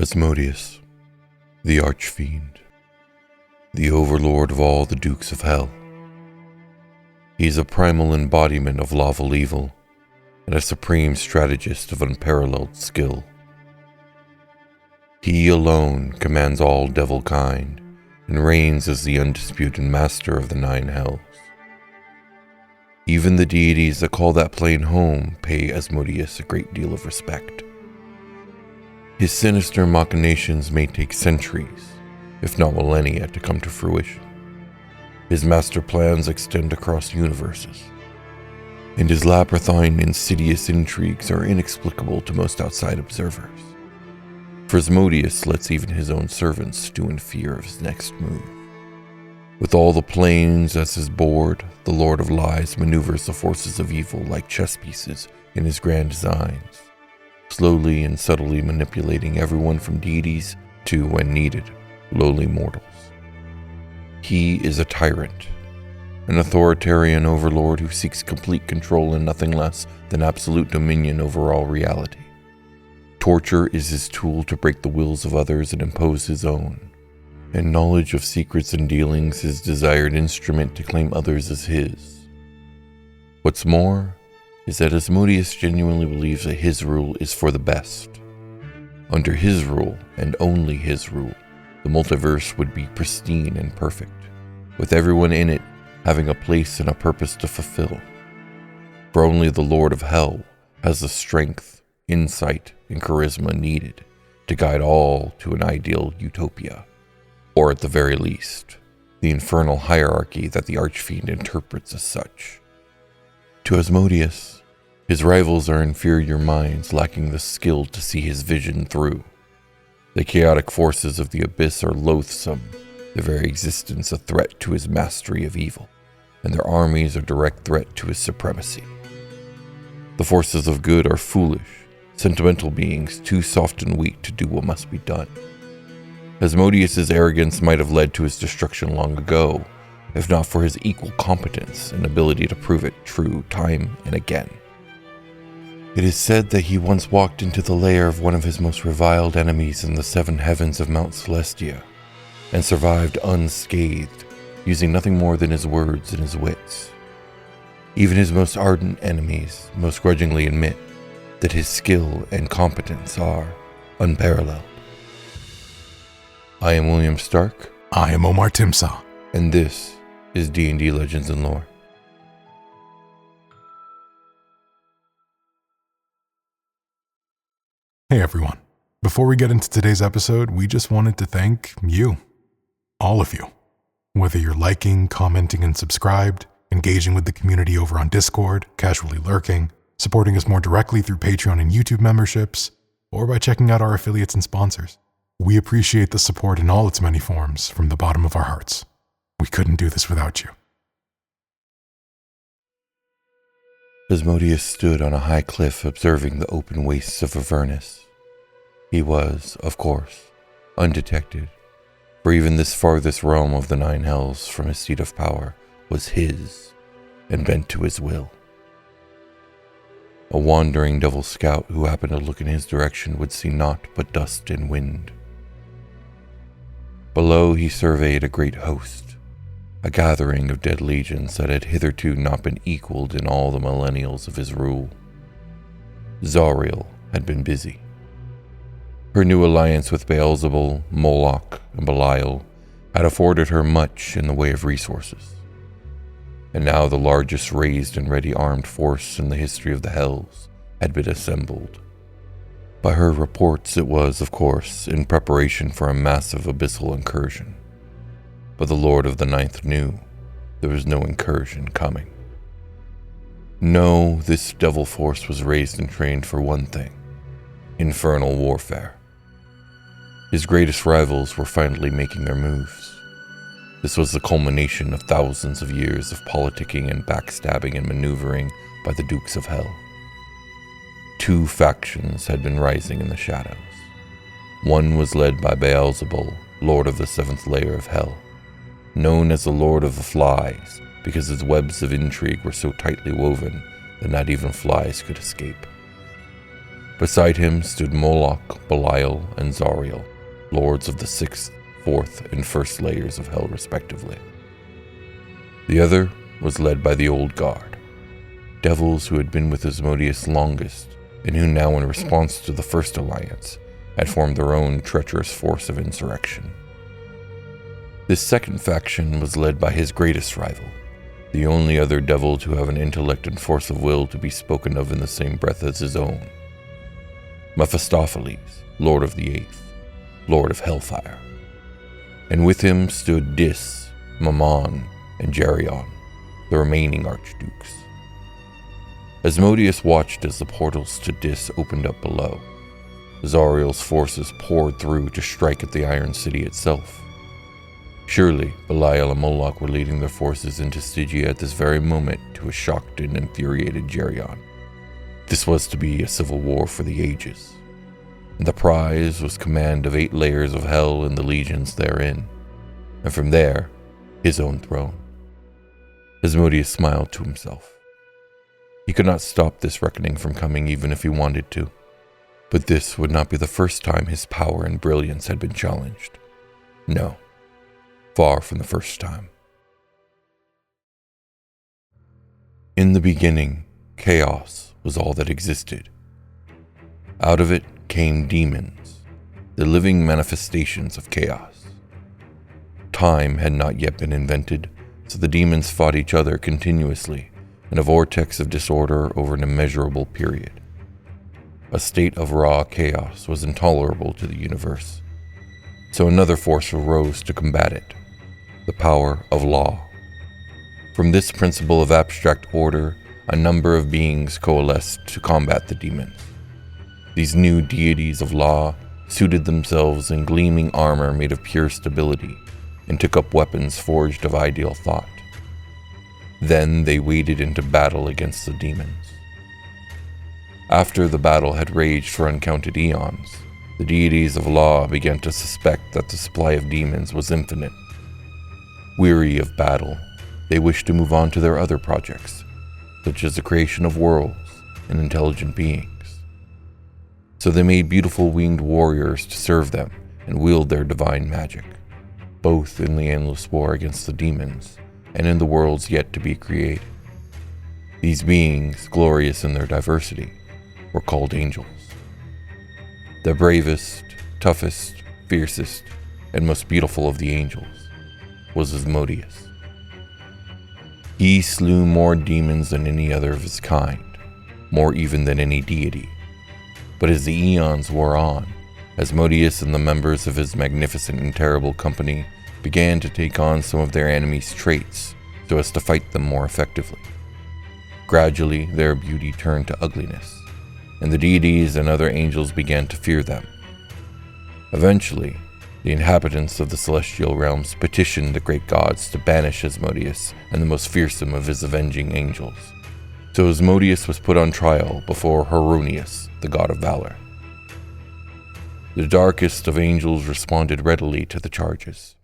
Asmodeus, the Archfiend, the overlord of all the dukes of hell. He is a primal embodiment of lawful evil and a supreme strategist of unparalleled skill. He alone commands all devilkind and reigns as the undisputed master of the nine hells. Even the deities that call that plane home pay Asmodeus a great deal of respect. His sinister machinations may take centuries, if not millennia, to come to fruition. His master plans extend across universes, and his labyrinthine, insidious intrigues are inexplicable to most outside observers. For Asmodeus lets even his own servants stew in fear of his next move. With all the planes as his board, the Lord of Lies maneuvers the forces of evil like chess pieces in his grand designs, slowly and subtly manipulating everyone from deities to, when needed, lowly mortals. He is a tyrant, an authoritarian overlord who seeks complete control and nothing less than absolute dominion over all reality. Torture is his tool to break the wills of others and impose his own, and knowledge of secrets and dealings his desired instrument to claim others as his. What's more is that Asmodeus genuinely believes that his rule is for the best. Under his rule, and only his rule, the multiverse would be pristine and perfect, with everyone in it having a place and a purpose to fulfill. For only the Lord of Hell has the strength, insight, and charisma needed to guide all to an ideal utopia, or at the very least, the infernal hierarchy that the Archfiend interprets as such. To Asmodeus, his rivals are inferior minds lacking the skill to see his vision through. The chaotic forces of the abyss are loathsome, their very existence a threat to his mastery of evil, and their armies a direct threat to his supremacy. The forces of good are foolish, sentimental beings too soft and weak to do what must be done. Asmodeus' arrogance might have led to his destruction long ago, if not for his equal competence and ability to prove it true time and again. It is said that he once walked into the lair of one of his most reviled enemies in the seven heavens of Mount Celestia, and survived unscathed, using nothing more than his words and his wits. Even his most ardent enemies most grudgingly admit that his skill and competence are unparalleled. I am William Stark. I am Omar Timsaw. And this is D&D Legends and Lore. Hey everyone. Before we get into today's episode, we just wanted to thank you. All of you. Whether you're liking, commenting, and subscribed, engaging with the community over on Discord, casually lurking, supporting us more directly through Patreon and YouTube memberships, or by checking out our affiliates and sponsors. We appreciate the support in all its many forms from the bottom of our hearts. We couldn't do this without you. Asmodeus stood on a high cliff observing the open wastes of Avernus. He was, of course, undetected, for even this farthest realm of the nine hells from his seat of power was his, and bent to his will. A wandering devil scout who happened to look in his direction would see naught but dust and wind. Below he surveyed a great host, a gathering of dead legions that had hitherto not been equaled in all the millennials of his rule. Zariel had been busy. Her new alliance with Beelzebul, Moloch, and Belial had afforded her much in the way of resources, and now the largest raised and ready armed force in the history of the Hells had been assembled. By her reports, it was, of course, in preparation for a massive abyssal incursion. But the Lord of the Ninth knew there was no incursion coming. No, this devil force was raised and trained for one thing: infernal warfare. His greatest rivals were finally making their moves. This was the culmination of thousands of years of politicking and backstabbing and maneuvering by the Dukes of Hell. Two factions had been rising in the shadows. One was led by Beelzebul, Lord of the seventh layer of Hell, known as the Lord of the Flies because his webs of intrigue were so tightly woven that not even flies could escape. Beside him stood Moloch, Belial, and Zariel, lords of the 6th, 4th, and 1st layers of hell respectively. The other was led by the Old Guard, devils who had been with Asmodeus longest, and who now, in response to the First Alliance, had formed their own treacherous force of insurrection. This second faction was led by his greatest rival, the only other devil to have an intellect and force of will to be spoken of in the same breath as his own, Mephistopheles, Lord of the 8th, Lord of Hellfire. And with him stood Dis, Mammon, and Geryon, the remaining archdukes. Asmodeus watched as the portals to Dis opened up below. Zariel's forces poured through to strike at the Iron City itself. Surely, Belial and Moloch were leading their forces into Stygia at this very moment to a shocked and infuriated Geryon. This was to be a civil war for the ages, and the prize was command of 8 layers of hell and the legions therein, and from there, his own throne. Asmodeus smiled to himself. He could not stop this reckoning from coming even if he wanted to, but this would not be the first time his power and brilliance had been challenged. No, far from the first time. In the beginning, chaos was all that existed. Out of it came demons, the living manifestations of chaos. Time had not yet been invented, so the demons fought each other continuously in a vortex of disorder over an immeasurable period. A state of raw chaos was intolerable to the universe, so another force arose to combat it, the power of law. From this principle of abstract order, a number of beings coalesced to combat the demons. These new deities of law suited themselves in gleaming armor made of pure stability and took up weapons forged of ideal thought. Then they waded into battle against the demons. After the battle had raged for uncounted eons, the deities of law began to suspect that the supply of demons was infinite. Weary of battle, they wished to move on to their other projects, such as the creation of worlds and intelligent beings. So they made beautiful winged warriors to serve them and wield their divine magic, both in the endless war against the demons and in the worlds yet to be created. These beings, glorious in their diversity, were called angels. The bravest, toughest, fiercest, and most beautiful of the angels was Asmodeus. He slew more demons than any other of his kind, more even than any deity. But as the eons wore on, Asmodeus and the members of his magnificent and terrible company began to take on some of their enemies' traits so as to fight them more effectively. Gradually, their beauty turned to ugliness, and the deities and other angels began to fear them. Eventually, the inhabitants of the celestial realms petitioned the great gods to banish Asmodeus and the most fearsome of his avenging angels. So Asmodeus was put on trial before Heronius, the god of valor. The darkest of angels responded readily to the charges,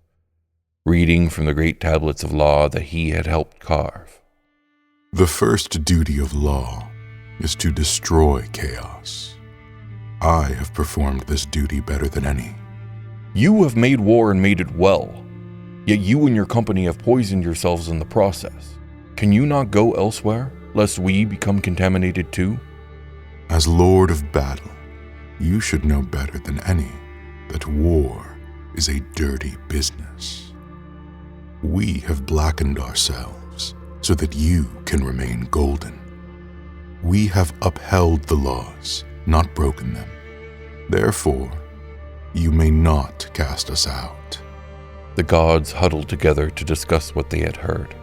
reading from the great tablets of law that he had helped carve. The first duty of law is to destroy chaos. I have performed this duty better than any. You have made war and made it well, yet you and your company have poisoned yourselves in the process. Can you not go elsewhere, lest we become contaminated too? As Lord of Battle, you should know better than any that war is a dirty business. We have blackened ourselves so that you can remain golden. We have upheld the laws, not broken them. Therefore, you may not cast us out. The gods huddled together to discuss what they had heard.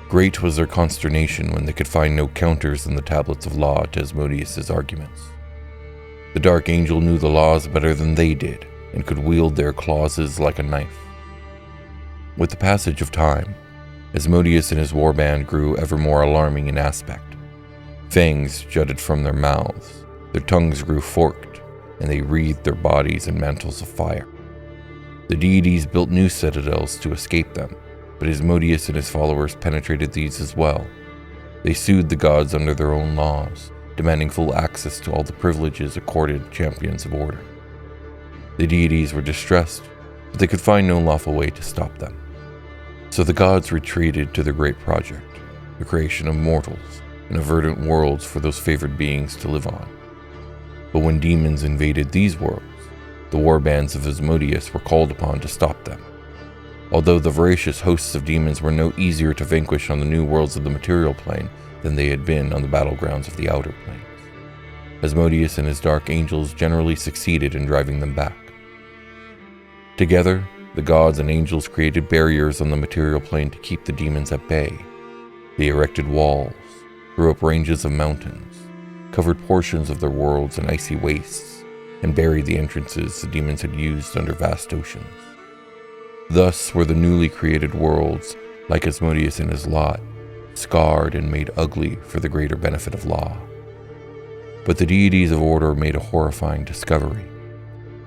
Great was their consternation when they could find no counters in the tablets of law to Asmodeus' arguments. The Dark Angel knew the laws better than they did and could wield their clauses like a knife. With the passage of time, Asmodeus and his warband grew ever more alarming in aspect. Fangs jutted from their mouths, their tongues grew forked, and they wreathed their bodies in mantles of fire. The deities built new citadels to escape them, but Asmodeus and his followers penetrated these as well. They sued the gods under their own laws, demanding full access to all the privileges accorded champions of order. The deities were distressed, but they could find no lawful way to stop them. So the gods retreated to their great project, the creation of mortals and verdant worlds for those favored beings to live on. But when demons invaded these worlds, the war bands of Asmodeus were called upon to stop them. Although the voracious hosts of demons were no easier to vanquish on the new worlds of the material plane than they had been on the battlegrounds of the outer planes, Asmodeus and his dark angels generally succeeded in driving them back. Together, the gods and angels created barriers on the material plane to keep the demons at bay. They erected walls, threw up ranges of mountains, covered portions of their worlds in icy wastes, and buried the entrances the demons had used under vast oceans. Thus were the newly created worlds, like Asmodeus and his lot, scarred and made ugly for the greater benefit of law. But the deities of order made a horrifying discovery.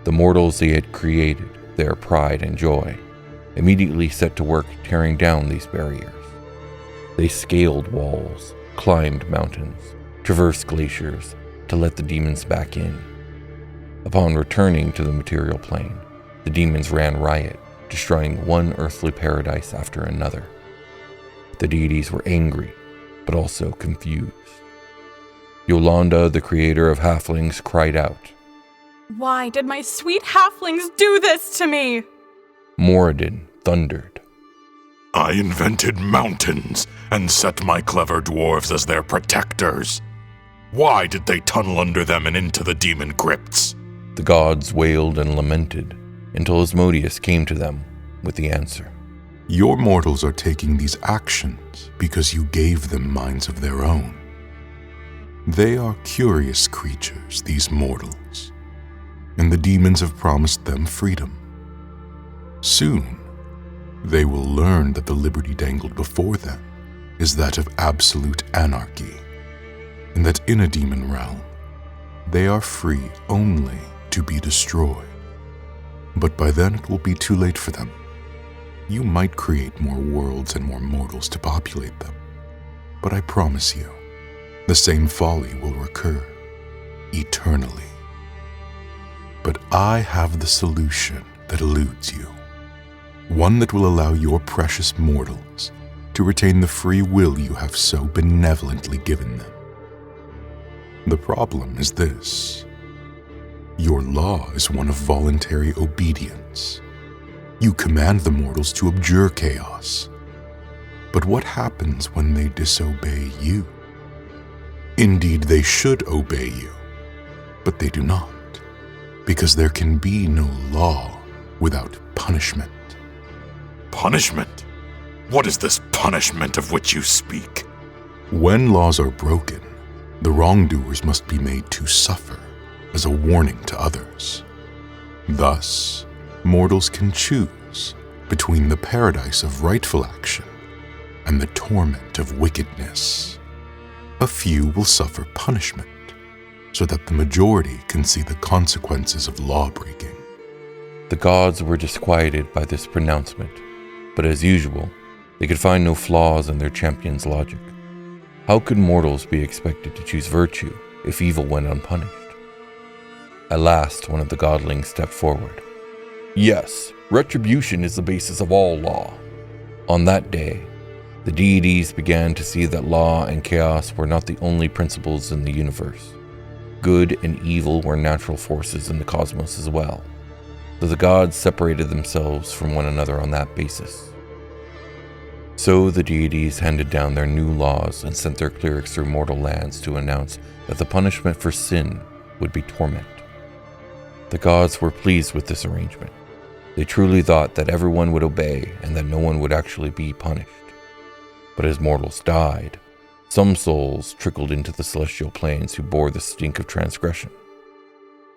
The mortals they had created, their pride and joy, immediately set to work tearing down these barriers. They scaled walls, climbed mountains, traversed glaciers to let the demons back in. Upon returning to the material plane, the demons ran riot, destroying one earthly paradise after another. The deities were angry, but also confused. Yolanda, the creator of halflings, cried out, "Why did my sweet halflings do this to me?" Moradin thundered, I invented mountains and set my clever dwarves as their protectors. Why did they tunnel under them and into the demon crypts? The gods wailed and lamented until Asmodeus came to them with the answer. Your mortals are taking these actions because you gave them minds of their own. They are curious creatures, these mortals, and the demons have promised them freedom. Soon, they will learn that the liberty dangled before them is that of absolute anarchy, and that in a demon realm, they are free only to be destroyed. But by then it will be too late for them. You might create more worlds and more mortals to populate them, but I promise you, the same folly will recur eternally. But I have the solution that eludes you, one that will allow your precious mortals to retain the free will you have so benevolently given them. The problem is this. Your law is one of voluntary obedience. You command the mortals to abjure chaos. But what happens when they disobey you? Indeed, they should obey you, but they do not, because there can be no law without punishment. Punishment? What is this punishment of which you speak? When laws are broken, the wrongdoers must be made to suffer as a warning to others. Thus, mortals can choose between the paradise of rightful action and the torment of wickedness. A few will suffer punishment so that the majority can see the consequences of law-breaking. The gods were disquieted by this pronouncement, but as usual, they could find no flaws in their champion's logic. How could mortals be expected to choose virtue if evil went unpunished? At last, one of the godlings stepped forward. Yes, retribution is the basis of all law. On that day, the deities began to see that law and chaos were not the only principles in the universe. Good and evil were natural forces in the cosmos as well, though the gods separated themselves from one another on that basis. So the deities handed down their new laws and sent their clerics through mortal lands to announce that the punishment for sin would be torment. The gods were pleased with this arrangement. They truly thought that everyone would obey and that no one would actually be punished. But as mortals died, some souls trickled into the celestial planes who bore the stink of transgression.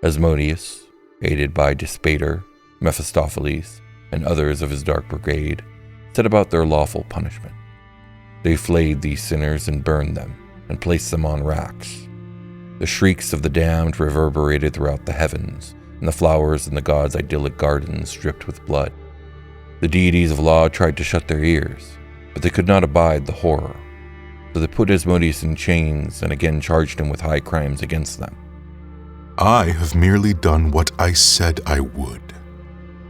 Asmodeus, aided by Despater, Mephistopheles, and others of his dark brigade, set about their lawful punishment. They flayed these sinners and burned them, and placed them on racks. The shrieks of the damned reverberated throughout the heavens, and the flowers in the gods' idyllic gardens dripped with blood. The deities of law tried to shut their ears, but they could not abide the horror. so they put Asmodeus in chains and again charged him with high crimes against them. I have merely done what I said I would,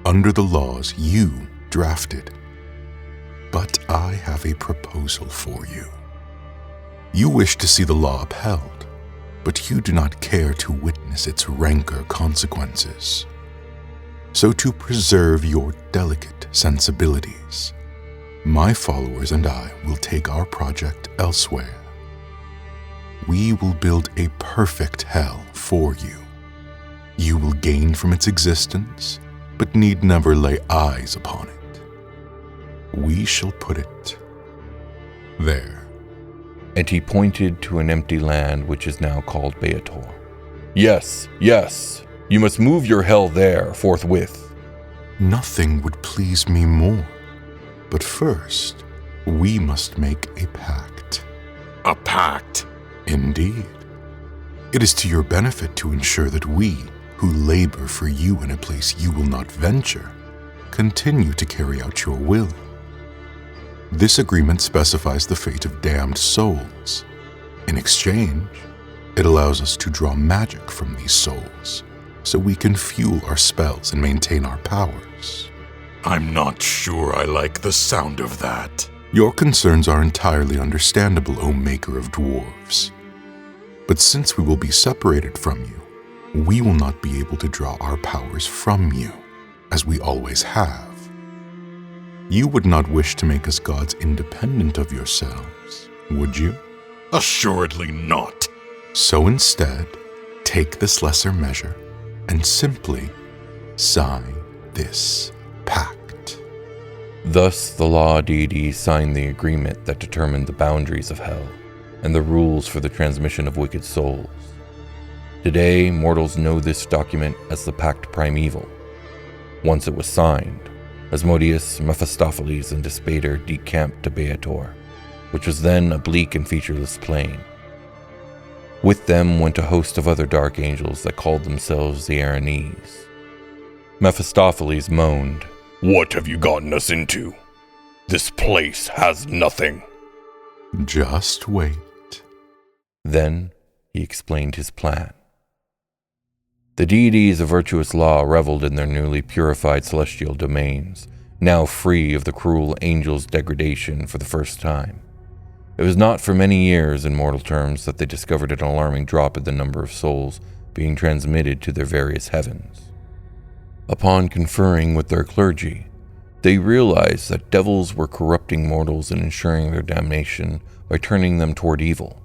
under the laws you drafted. But I have a proposal for you. You wish to see the law upheld, but you do not care to witness its rancor consequences. So to preserve your delicate sensibilities, my followers and I will take our project elsewhere. We will build a perfect hell for you. You will gain from its existence, but need never lay eyes upon it. We shall put it there. And he pointed to an empty land which is now called Beator. Yes, yes, you must move your hell there forthwith. Nothing would please me more. But first, we must make a pact. A pact? Indeed. It is to your benefit to ensure that we, who labor for you in a place you will not venture, continue to carry out your will. This agreement specifies the fate of damned souls. In exchange, it allows us to draw magic from these souls, so we can fuel our spells and maintain our powers. I'm not sure I like the sound of that. Your concerns are entirely understandable, O Maker of Dwarves. But since we will be separated from you, we will not be able to draw our powers from you, as we always have. You would not wish to make us gods independent of yourselves, would you? Assuredly not. So instead, take this lesser measure and simply sign this pact. Thus the law deities signed the agreement that determined the boundaries of hell and the rules for the transmission of wicked souls. Today, mortals know this document as the Pact Primeval. Once it was signed, Asmodeus, Mephistopheles, and Despater decamped to Beator, which was then a bleak and featureless plain. With them went a host of other dark angels that called themselves the Aranes. Mephistopheles moaned, "What have you gotten us into? This place has nothing." Just wait. Then he explained his plan. The deities of virtuous law reveled in their newly purified celestial domains, now free of the cruel angel's degradation for the first time. It was not for many years, in mortal terms, that they discovered an alarming drop in the number of souls being transmitted to their various heavens. Upon conferring with their clergy, they realized that devils were corrupting mortals and ensuring their damnation by turning them toward evil.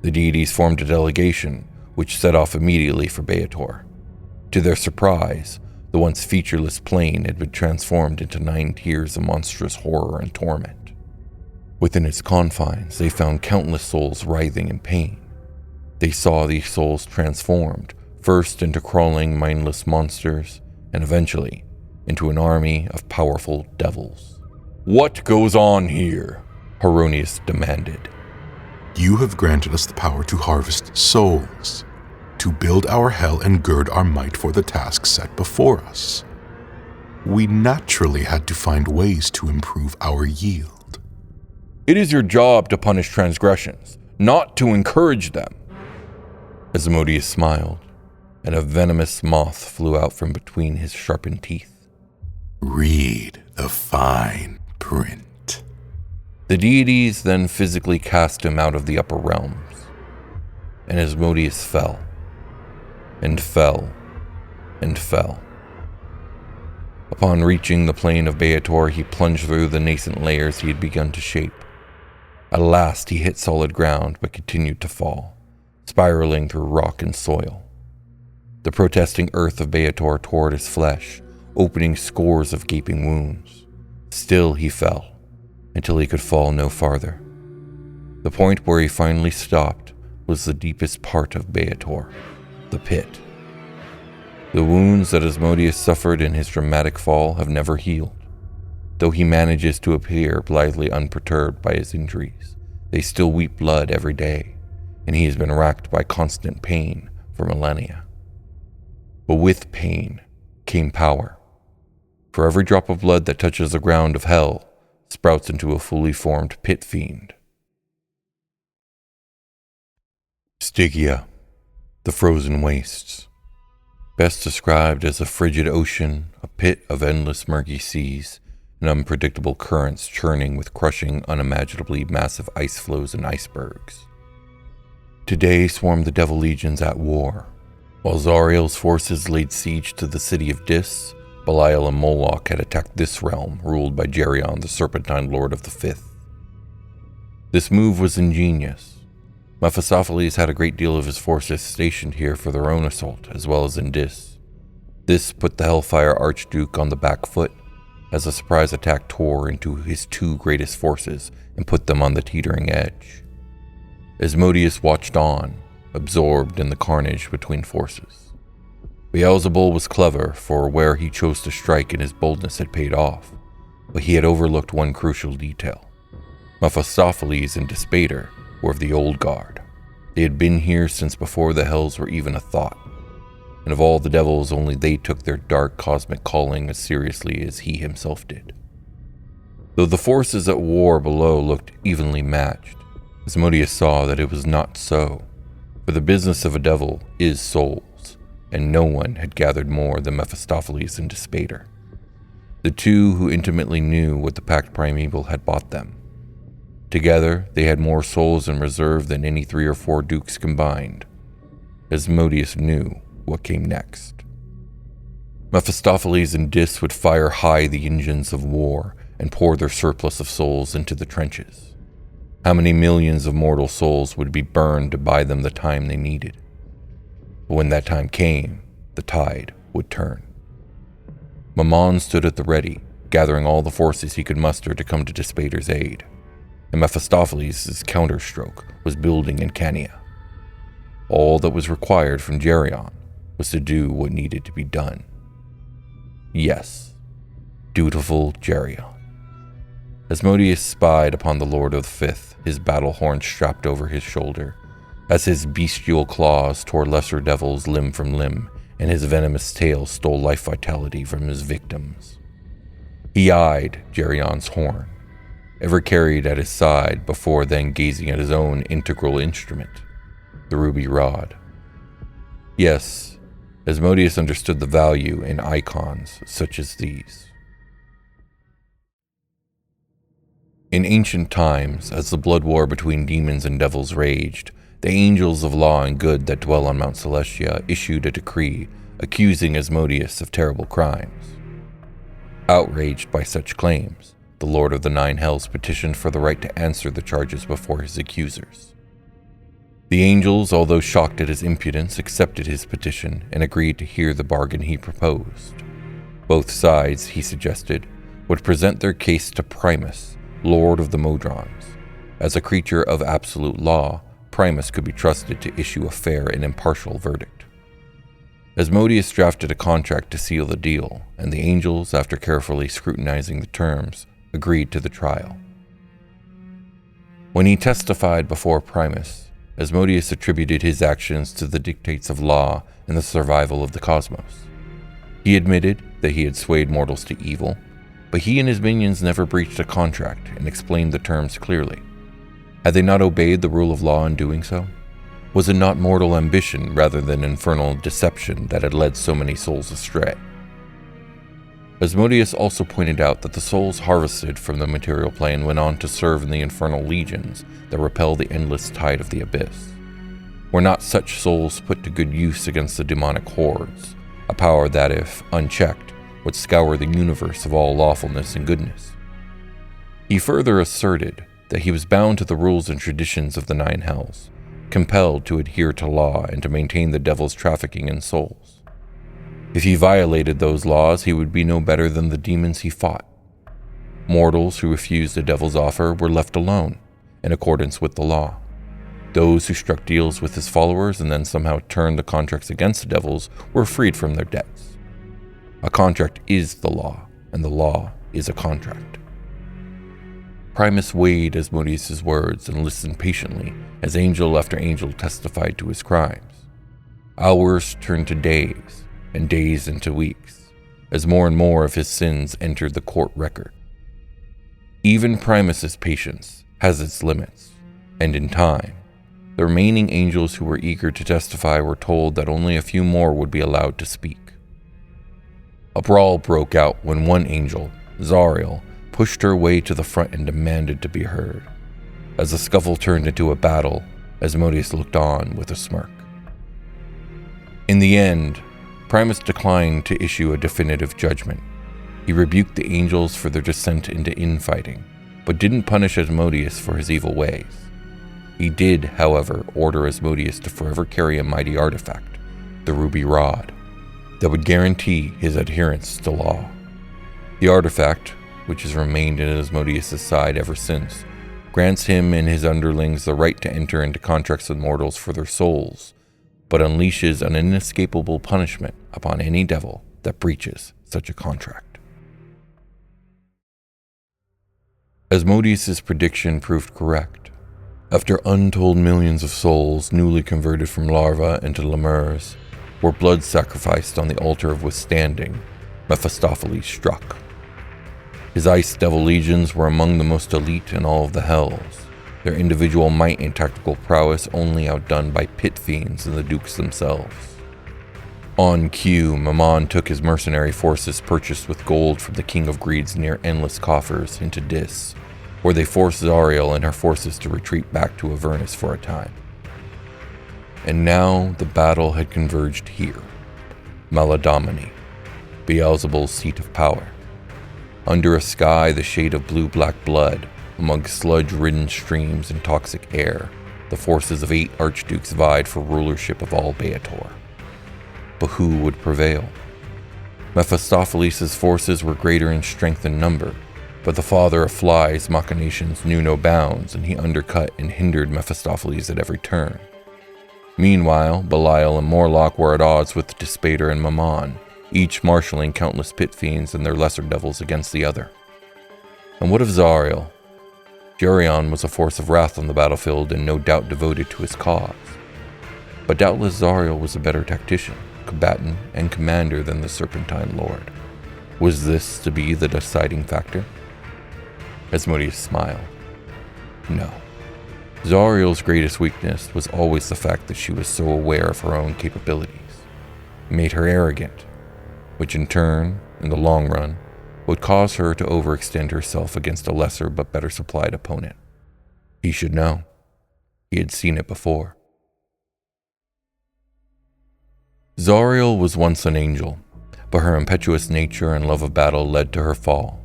The deities formed a delegation, which set off immediately for Beator. To their surprise, the once featureless plain had been transformed into 9 tiers of monstrous horror and torment. Within its confines, they found countless souls writhing in pain. They saw these souls transformed, first into crawling, mindless monsters, and eventually into an army of powerful devils. "What goes on here?" Heronius demanded. You have granted us the power to harvest souls, to build our hell and gird our might for the task set before us. We naturally had to find ways to improve our yield. It is your job to punish transgressions, not to encourage them. Asmodeus smiled, and a venomous moth flew out from between his sharpened teeth. Read the fine print. The deities then physically cast him out of the upper realms, and Asmodeus fell, and fell, and fell. Upon reaching the plain of Beator, he plunged through the nascent layers he had begun to shape. At last he hit solid ground, but continued to fall, spiraling through rock and soil. The protesting earth of Beator tore at his flesh, opening scores of gaping wounds. Still he fell, until he could fall no farther. The point where he finally stopped was the deepest part of Beator, the pit. The wounds that Asmodeus suffered in his dramatic fall have never healed. Though he manages to appear blithely unperturbed by his injuries, they still weep blood every day, and he has been racked by constant pain for millennia. But with pain came power. For every drop of blood that touches the ground of hell sprouts into a fully formed pit fiend. Stygia, the frozen wastes. Best described as a frigid ocean, a pit of endless murky seas, and unpredictable currents churning with crushing, unimaginably massive ice flows and icebergs. Today swarmed the devil legions at war. While Zariel's forces laid siege to the city of Dis, Belial and Moloch had attacked this realm, ruled by Geryon, the Serpentine Lord of the Fifth. This move was ingenious. Mephistopheles had a great deal of his forces stationed here for their own assault, as well as in Dis. This put the Hellfire Archduke on the back foot, as a surprise attack tore into his two greatest forces and put them on the teetering edge. Asmodeus watched on, absorbed in the carnage between forces. Beelzebul was clever, for where he chose to strike and his boldness had paid off, but he had overlooked one crucial detail. Mephistopheles and Despater were of the old guard. They had been here since before the hells were even a thought, and of all the devils only they took their dark cosmic calling as seriously as he himself did. Though the forces at war below looked evenly matched, Asmodeus saw that it was not so, for the business of a devil is souls, and no one had gathered more than Mephistopheles and Despater, the two who intimately knew what the packed primeval had bought them. Together, they had more souls in reserve than any 3 or 4 dukes combined. Asmodeus knew what came next. Mephistopheles and Dis would fire high the engines of war and pour their surplus of souls into the trenches. How many millions of mortal souls would be burned to buy them the time they needed? But when that time came, the tide would turn. Mammon stood at the ready, gathering all the forces he could muster to come to Despater's aid, and Mephistopheles' counterstroke was building in Cania. All that was required from Geryon was to do what needed to be done. Yes, dutiful Geryon. Asmodeus spied upon the Lord of the Fifth, his battle horn strapped over his shoulder, as his bestial claws tore lesser devils limb from limb, and his venomous tail stole life vitality from his victims. He eyed Geryon's horn, ever carried at his side, before then gazing at his own integral instrument, the ruby rod. Yes, Asmodeus understood the value in icons such as these. In ancient times, as the blood war between demons and devils raged, the angels of law and good that dwell on Mount Celestia issued a decree accusing Asmodeus of terrible crimes. Outraged by such claims, the Lord of the Nine Hells petitioned for the right to answer the charges before his accusers. The angels, although shocked at his impudence, accepted his petition and agreed to hear the bargain he proposed. Both sides, he suggested, would present their case to Primus, Lord of the Modrons. As a creature of absolute law, Primus could be trusted to issue a fair and impartial verdict. Asmodeus drafted a contract to seal the deal, and the angels, after carefully scrutinizing the terms, agreed to the trial. When he testified before Primus, Asmodeus attributed his actions to the dictates of law and the survival of the cosmos. He admitted that he had swayed mortals to evil, but he and his minions never breached a contract and explained the terms clearly. Had they not obeyed the rule of law in doing so? Was it not mortal ambition rather than infernal deception that had led so many souls astray? Asmodeus also pointed out that the souls harvested from the material plane went on to serve in the infernal legions that repel the endless tide of the abyss. Were not such souls put to good use against the demonic hordes, a power that, if unchecked, would scour the universe of all lawfulness and goodness? He further asserted that he was bound to the rules and traditions of the Nine Hells, compelled to adhere to law and to maintain the devil's trafficking in souls. If he violated those laws, he would be no better than the demons he fought. Mortals who refused the devil's offer were left alone, in accordance with the law. Those who struck deals with his followers and then somehow turned the contracts against the devils were freed from their debts. A contract is the law, and the law is a contract. Primus weighed Asmodeus' words and listened patiently as angel after angel testified to his crimes. Hours turned to days, and days into weeks, as more and more of his sins entered the court record. Even Primus's patience has its limits, and in time, The remaining angels who were eager to testify were told that only a few more would be allowed to speak. A brawl broke out when one angel, Zariel, pushed her way to the front and demanded to be heard. As the scuffle turned into a battle, Asmodeus looked on with a smirk. In the end, Primus declined to issue a definitive judgment. He rebuked the angels for their descent into infighting, but didn't punish Asmodeus for his evil ways. He did, however, order Asmodeus to forever carry a mighty artifact, the Ruby Rod, that would guarantee his adherence to law. The artifact, which has remained at Asmodeus' side ever since, grants him and his underlings the right to enter into contracts with mortals for their souls, but unleashes an inescapable punishment upon any devil that breaches such a contract. Asmodeus' prediction proved correct. After untold millions of souls newly converted from larvae into lemurs were blood sacrificed on the altar of withstanding, Mephistopheles struck. His ice devil legions were among the most elite in all of the hells, their individual might and tactical prowess only outdone by pit fiends and the dukes themselves. On cue, Mammon took his mercenary forces purchased with gold from the King of Greed's near endless coffers into Dis, where they forced Zariel and her forces to retreat back to Avernus for a time. And now the battle had converged here, Maladomini, Beelzebul's seat of power. Under a sky the shade of blue-black blood, among sludge-ridden streams and toxic air, the forces of 8 archdukes vied for rulership of all Beator. But who would prevail? Mephistopheles' forces were greater in strength and number, but the father of flies' machinations knew no bounds, and he undercut and hindered Mephistopheles at every turn. Meanwhile, Belial and Morlock were at odds with Despater and Mammon, each marshalling countless pit fiends and their lesser devils against the other. And what of Zariel? Geryon was a force of wrath on the battlefield and no doubt devoted to his cause. But doubtless Zariel was a better tactician, combatant, and commander than the Serpentine Lord. Was this to be the deciding factor? Asmodeus smiled. No. Zariel's greatest weakness was always the fact that she was so aware of her own capabilities. It made her arrogant, which in turn, in the long run, would cause her to overextend herself against a lesser but better supplied opponent. He should know. He had seen it before. Zariel was once an angel, but her impetuous nature and love of battle led to her fall.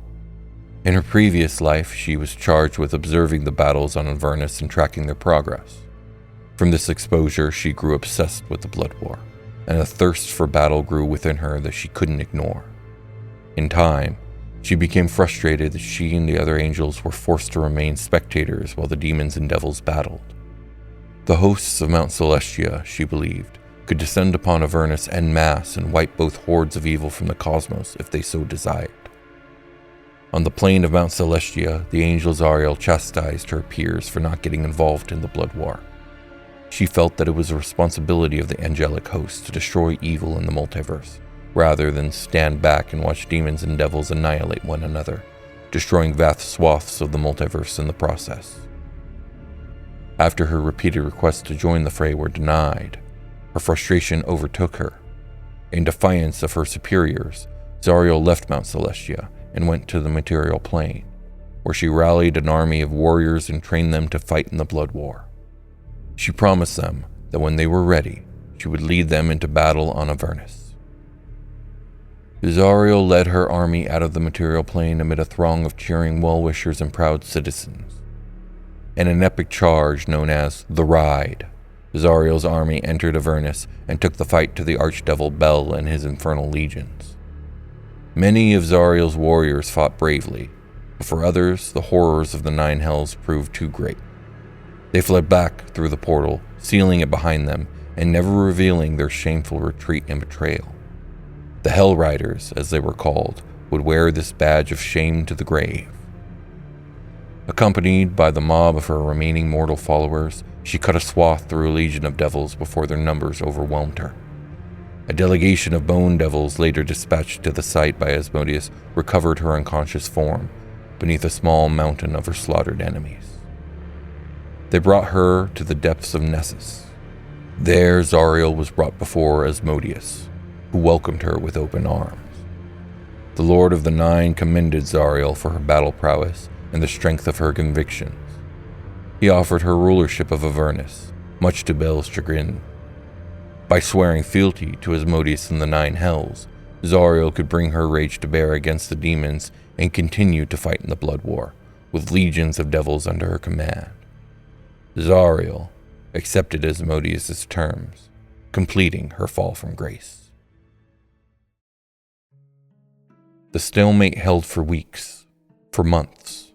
In her previous life, she was charged with observing the battles on Avernus and tracking their progress. From this exposure, she grew obsessed with the blood war, and a thirst for battle grew within her that she couldn't ignore. In time, she became frustrated that she and the other angels were forced to remain spectators while the demons and devils battled. The hosts of Mount Celestia, she believed, could descend upon Avernus en masse and wipe both hordes of evil from the cosmos if they so desired. On the plain of Mount Celestia, the angel Zariel chastised her peers for not getting involved in the blood war. She felt that it was a responsibility of the angelic host to destroy evil in the multiverse, rather than stand back and watch demons and devils annihilate one another, destroying vast swaths of the multiverse in the process. After her repeated requests to join the fray were denied, her frustration overtook her. In defiance of her superiors, Zariel left Mount Celestia and went to the material plane, where she rallied an army of warriors and trained them to fight in the blood war. She promised them that when they were ready, she would lead them into battle on Avernus. Zariel led her army out of the material plane amid a throng of cheering well-wishers and proud citizens. In an epic charge known as the Ride, Zariel's army entered Avernus and took the fight to the archdevil Bel and his infernal legions. Many of Zariel's warriors fought bravely, but for others, the horrors of the Nine Hells proved too great. They fled back through the portal, sealing it behind them, and never revealing their shameful retreat and betrayal. The Hell Riders, as they were called, would wear this badge of shame to the grave. Accompanied by the mob of her remaining mortal followers, she cut a swath through a legion of devils before their numbers overwhelmed her. A delegation of bone devils later dispatched to the site by Asmodeus recovered her unconscious form beneath a small mountain of her slaughtered enemies. They brought her to the depths of Nessus. There Zariel was brought before Asmodeus, who welcomed her with open arms. The Lord of the Nine commended Zariel for her battle prowess and the strength of her convictions. He offered her rulership of Avernus, much to Bel's chagrin. By swearing fealty to Asmodeus and the Nine Hells, Zariel could bring her rage to bear against the demons and continue to fight in the blood war, with legions of devils under her command. Zariel accepted Asmodeus' terms, completing her fall from grace. The stalemate held for weeks, for months.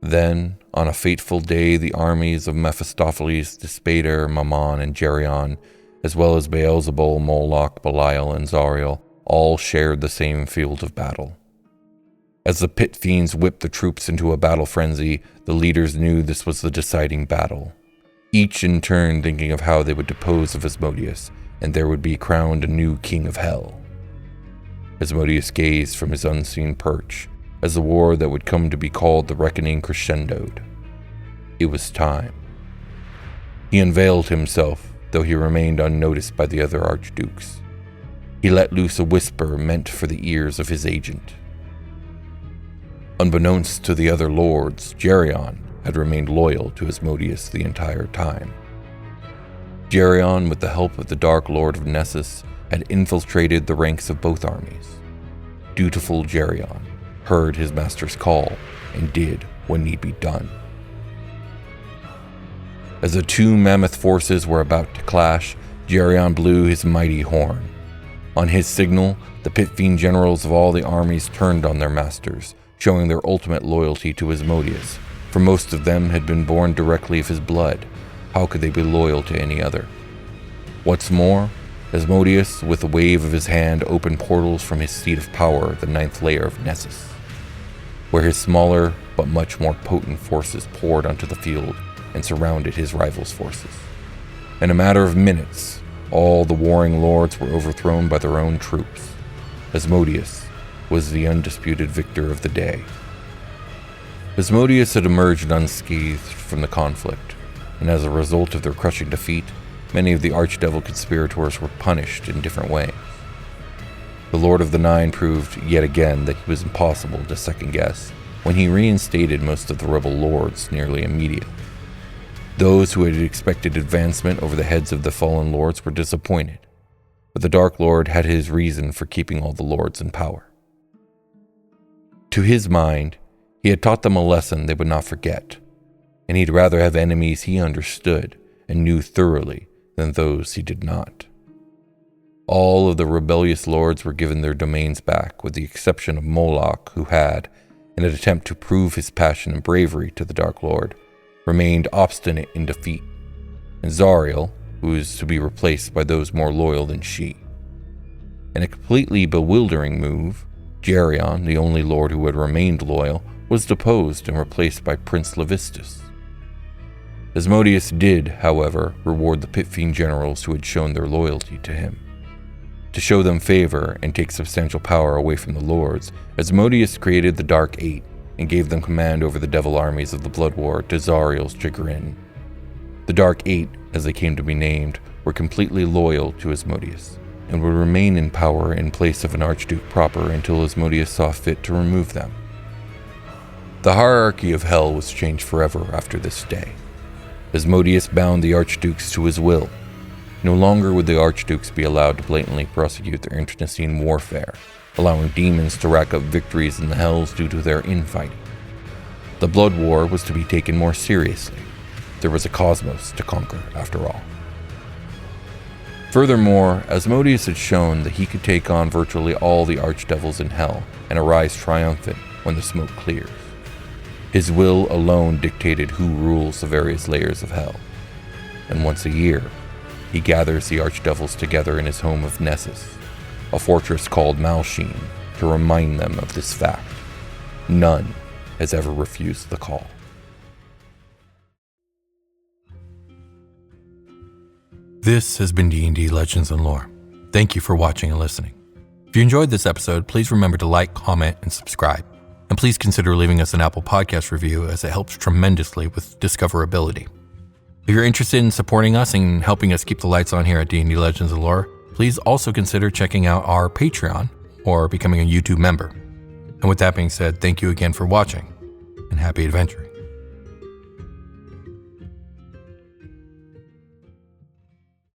Then, on a fateful day, the armies of Mephistopheles, Despater, Mammon, and Geryon, as well as Beelzebul, Moloch, Belial, and Zariel, all shared the same field of battle. As the pit fiends whipped the troops into a battle frenzy, the leaders knew this was the deciding battle, each in turn thinking of how they would depose of Asmodeus, and there would be crowned a new king of hell. Asmodeus gazed from his unseen perch as the war that would come to be called the Reckoning crescendoed. It was time. He unveiled himself, though he remained unnoticed by the other archdukes. He let loose a whisper meant for the ears of his agent. Unbeknownst to the other lords, Geryon had remained loyal to Asmodeus the entire time. Geryon, with the help of the Dark Lord of Nessus, had infiltrated the ranks of both armies. Dutiful Geryon heard his master's call and did what need be done. As the two mammoth forces were about to clash, Geryon blew his mighty horn. On his signal, the pit fiend generals of all the armies turned on their masters, showing their ultimate loyalty to Asmodeus, for most of them had been born directly of his blood. How could they be loyal to any other? What's more, Asmodeus, with a wave of his hand, opened portals from his seat of power, the 9th layer of Nessus, where his smaller but much more potent forces poured onto the field and surrounded his rivals' forces. In a matter of minutes, all the warring lords were overthrown by their own troops. Asmodeus was the undisputed victor of the day. Asmodeus had emerged unscathed from the conflict, and as a result of their crushing defeat, many of the archdevil conspirators were punished in different ways. The Lord of the Nine proved yet again that he was impossible to second-guess when he reinstated most of the rebel lords nearly immediately. Those who had expected advancement over the heads of the fallen lords were disappointed, but the Dark Lord had his reason for keeping all the lords in power. To his mind, he had taught them a lesson they would not forget, and he'd rather have enemies he understood and knew thoroughly than those he did not. All of the rebellious lords were given their domains back, with the exception of Moloch, who had, in an attempt to prove his passion and bravery to the Dark Lord, remained obstinate in defeat, and Zariel, who was to be replaced by those more loyal than she. In a completely bewildering move, Geryon, the only lord who had remained loyal, was deposed and replaced by Prince Levistus. Asmodeus did, however, reward the pit fiend generals who had shown their loyalty to him. To show them favor and take substantial power away from the lords, Asmodeus created the Dark Eight and gave them command over the devil armies of the Blood War to Zariel's chagrin. The Dark Eight, as they came to be named, were completely loyal to Asmodeus, and would remain in power in place of an archduke proper until Asmodeus saw fit to remove them. The hierarchy of hell was changed forever after this day. Asmodeus bound the archdukes to his will. No longer would the archdukes be allowed to blatantly prosecute their internecine warfare, allowing demons to rack up victories in the hells due to their infighting. The blood war was to be taken more seriously. There was a cosmos to conquer, after all. Furthermore, Asmodeus had shown that he could take on virtually all the archdevils in hell and arise triumphant when the smoke clears. His will alone dictated who rules the various layers of hell, and once a year, he gathers the archdevils together in his home of Nessus, a fortress called Malsheen, to remind them of this fact. None has ever refused the call. This has been D&D Legends and Lore. Thank you for watching and listening. If you enjoyed this episode, please remember to like, comment, and subscribe. And please consider leaving us an Apple Podcast review, as it helps tremendously with discoverability. If you're interested in supporting us and helping us keep the lights on here at D&D Legends of Lore, please also consider checking out our Patreon or becoming a YouTube member. And with that being said, thank you again for watching, and happy adventuring.